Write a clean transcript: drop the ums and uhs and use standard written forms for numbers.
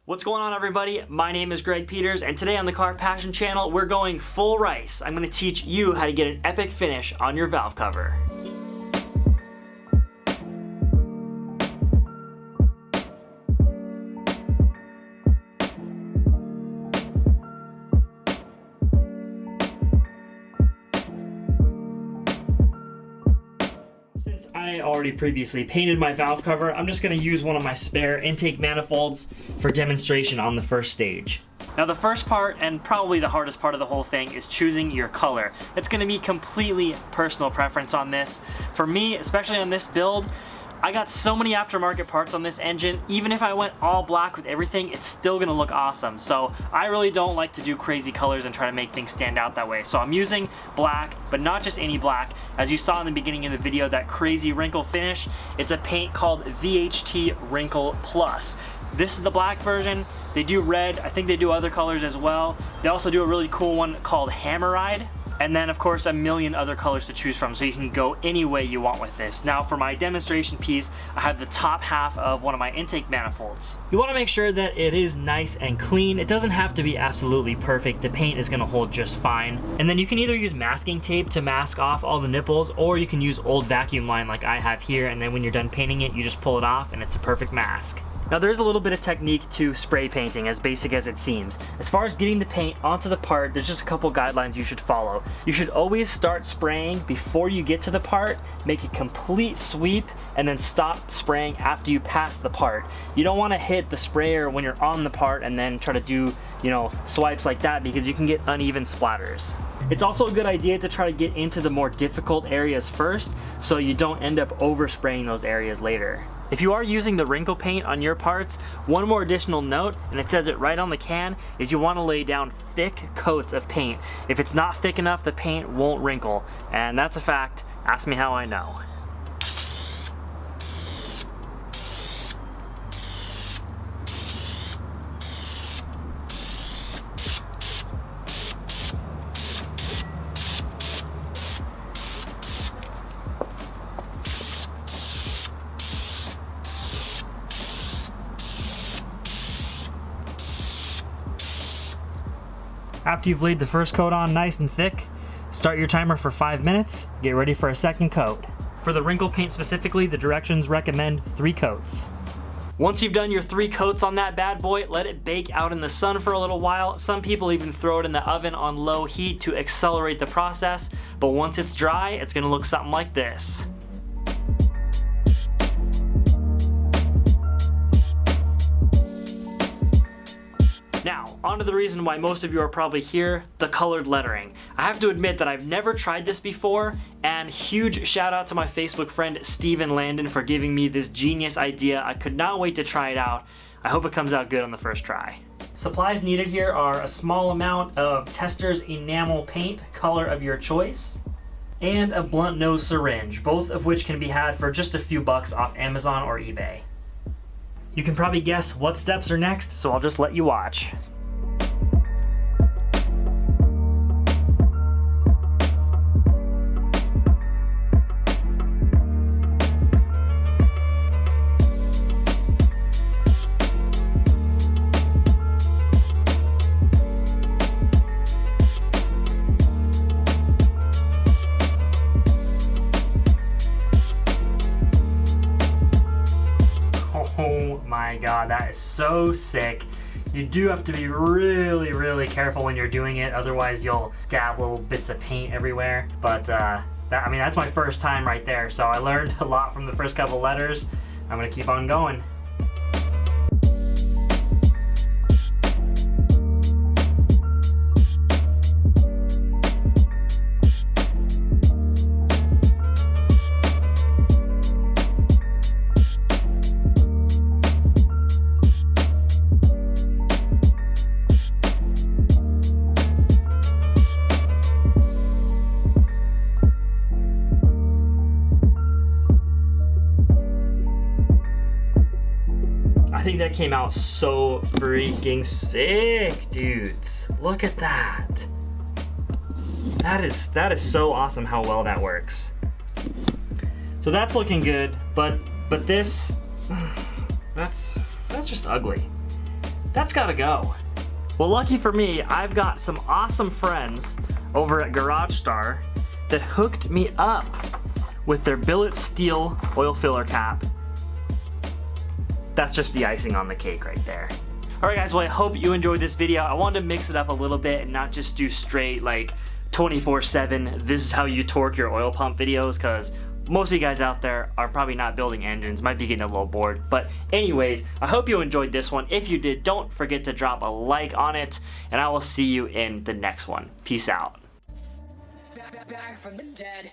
What's going on, everybody? My name is Greg Peters, and today on the Car Passion channel, we're going full rice. I'm going to teach you how to get an epic finish on your valve cover. Since I already previously painted my valve cover, I'm just going to use one of my spare intake manifolds for demonstration on the first stage. Now the first part, and probably the hardest part of the whole thing, is choosing your color. It's going to be completely personal preference on this. For me, especially on this build, I got so many aftermarket parts on this engine. Even if I went all black with everything, it's still gonna look awesome. So I really don't like to do crazy colors and try to make things stand out that way. So I'm using black, but not just any black. As you saw in the beginning of the video, that crazy wrinkle finish, it's a paint called VHT Wrinkle Plus. This is the black version. They do red, I think they do other colors as well. They also do a really cool one called Hammerite. And then of course a million other colors to choose from, so you can go any way you want with this. Now for my demonstration piece, I have the top half of one of my intake manifolds. You want to make sure that it is nice and clean. It doesn't have to be absolutely perfect. The paint is going to hold just fine. And then you can either use masking tape to mask off all the nipples, or you can use old vacuum line like I have here, and then when you're done painting it, you just pull it off and it's a perfect mask. Now there is a little bit of technique to spray painting, as basic as it seems. As far as getting the paint onto the part, there's just a couple guidelines you should follow. You should always start spraying before you get to the part, make a complete sweep, and then stop spraying after you pass the part. You don't want to hit the sprayer when you're on the part and then try to do, swipes like that, because you can get uneven splatters. It's also a good idea to try to get into the more difficult areas first, so you don't end up overspraying those areas later. If you are using the wrinkle paint on your parts, one more additional note, and it says it right on the can, is you want to lay down thick coats of paint. If it's not thick enough, the paint won't wrinkle, and that's a fact. Ask me how I know. After you've laid the first coat on nice and thick, start your timer for 5 minutes, get ready for a second coat. For the wrinkle paint specifically, the directions recommend 3 coats. Once you've done your 3 coats on that bad boy, let it bake out in the sun for a little while. Some people even throw it in the oven on low heat to accelerate the process, but once it's dry, it's gonna look something like this. Now, on to the reason why most of you are probably here, the colored lettering. I have to admit that I've never tried this before, and huge shout out to my Facebook friend Steven Landon for giving me this genius idea. I could not wait to try it out. I hope it comes out good on the first try. Supplies needed here are a small amount of Tester's enamel paint, color of your choice, and a blunt nose syringe, both of which can be had for just a few bucks off Amazon or eBay. You can probably guess what steps are next, so I'll just let you watch. Oh my god, that is so sick. You do have to be really, really careful when you're doing it, otherwise you'll dab little bits of paint everywhere. But that's my first time right there, so I learned a lot from the first couple letters. I'm gonna keep on going. I think that came out so freaking sick, dudes. Look at that. That is so awesome how well that works. So that's looking good, but this, that's just ugly. That's gotta go. Well, lucky for me, I've got some awesome friends over at Garage Star that hooked me up with their billet steel oil filler cap. That's just the icing on the cake right there. Alright guys, well I hope you enjoyed this video. I wanted to mix it up a little bit and not just do straight like 24/7, this is how you torque your oil pump videos, because most of you guys out there are probably not building engines, might be getting a little bored. But anyways, I hope you enjoyed this one. If you did, don't forget to drop a like on it, and I will see you in the next one. Peace out. Back from the dead.